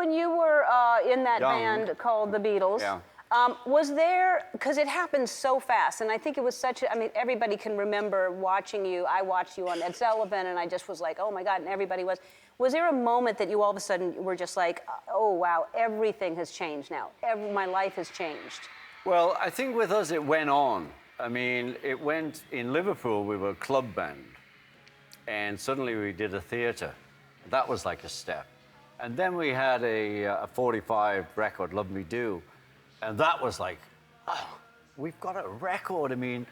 when you were in that Young. band called the Beatles, Yeah. Was there, because it happened so fast, and I think it was such a, I mean, everybody can remember watching you. I watched you on Ed Sullivan, and I just was like, oh my God, and everybody was. Was there a moment that you all of a sudden were just like, oh wow, everything has changed now. My life has changed? Well, I think with us it went on. I mean, it went, in Liverpool, we were a club band, and suddenly we did a theatre. That was like a step. And then we had a 45 record, Love Me Do, and that was like, oh, we've got a record. I mean,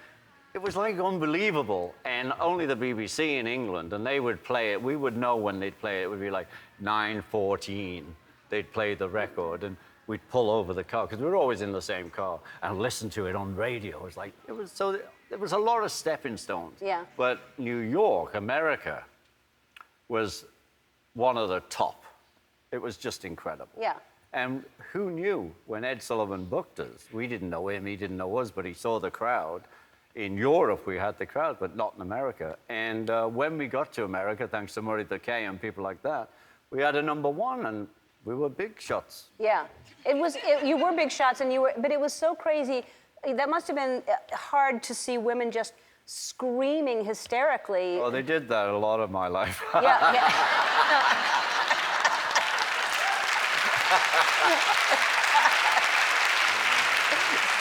it was like unbelievable. And only the BBC in England, and they would play it. We would know when they'd play it. It would be like 9:14. They'd play the record, and we'd pull over the car, because we were always in the same car, and listen to it on radio. It was like, it was so, there was a lot of stepping stones. Yeah. But New York, America, was one of the top. It was just incredible. Yeah. And who knew when Ed Sullivan booked us? We didn't know him, he didn't know us, but he saw the crowd. In Europe, we had the crowd, but not in America. And when we got to America, thanks to Murray the K and people like that, we had a #1, and we were big shots. Yeah, you were big shots, and but it was so crazy. That must have been hard to see women just screaming hysterically. Well, they did that a lot of my life. Yeah, yeah.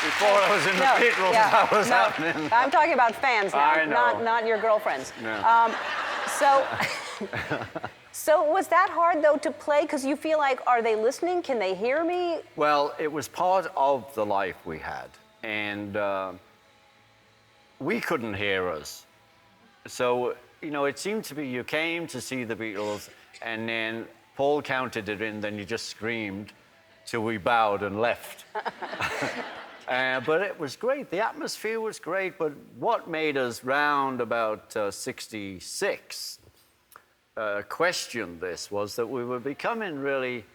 Before I was in the Beatles, that was happening. I'm talking about fans now, I know. not your girlfriends. No. So was that hard, though, to play? Because you feel like, are they listening? Can they hear me? Well, it was part of the life we had, and we couldn't hear us. So, you know, it seemed to be you came to see the Beatles, and then Paul counted it in, then you just screamed till we bowed and left. But it was great. The atmosphere was great, but what made us round about 66 question this was that we were becoming really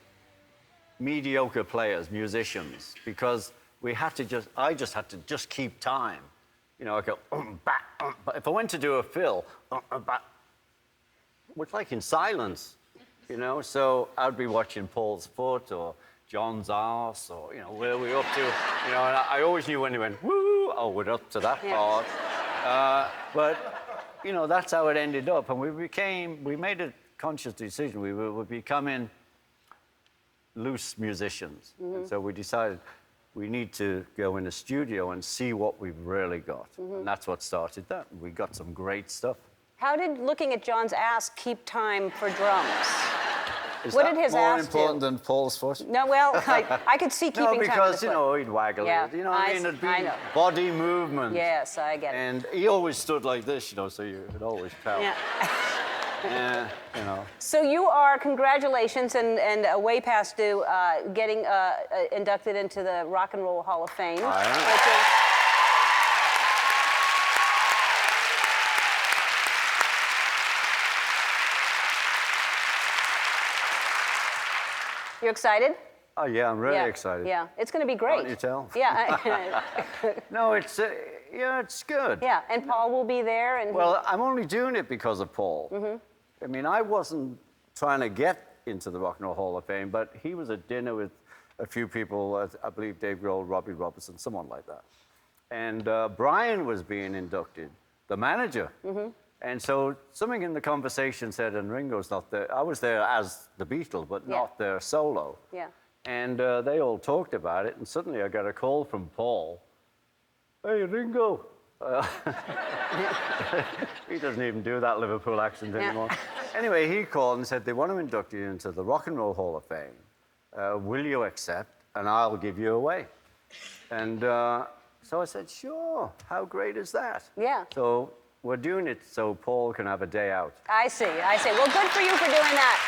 mediocre players, musicians, because we had to I just had to keep time. You know, I go, bah, but if I went to do a fill, bah, it's like in silence, you know? So I'd be watching Paul's foot or John's arse, or, you know, where are we up to? You know, and I always knew when he went, woo, oh, we're up to that part. But, you know, that's how it ended up. And we made a conscious decision. We were becoming loose musicians. Mm-hmm. And so we decided we need to go in the studio and see what we've really got. Mm-hmm. And that's what started that. We got some great stuff. How did looking at John's ass keep time for drums? What did his ass do? More important than Paul's foot? No, well, I could see keeping time. No, because, you know, he'd waggle it. You know what I mean? It'd be body movement. Yes, I get it. And he always stood like this, you know, so you could always tell. Yeah. Yeah, you know. So you are, congratulations, and way past due, getting inducted into the Rock and Roll Hall of Fame. You excited? Oh, yeah, I'm really excited. Yeah, it's going to be great. Why don't you tell? Yeah. No, it's good. Yeah, and Paul will be there. And well, I'm only doing it because of Paul. Mm-hmm. I mean, I wasn't trying to get into the Rock and Roll Hall of Fame, but he was at dinner with a few people, I believe Dave Grohl, Robbie Robertson, someone like that. And Brian was being inducted, the manager. Mm-hmm. And so something in the conversation said, and Ringo's not there. I was there as the Beatle, but not their solo. Yeah. And they all talked about it, and suddenly I got a call from Paul. Hey, Ringo. He doesn't even do that Liverpool accent anymore. Anyway, he called and said they want to induct you into the Rock and Roll Hall of Fame. Will you accept? And I'll give you away. And so I said, sure. How great is that? Yeah. So we're doing it so Paul can have a day out. I see. Well, good for you for doing that.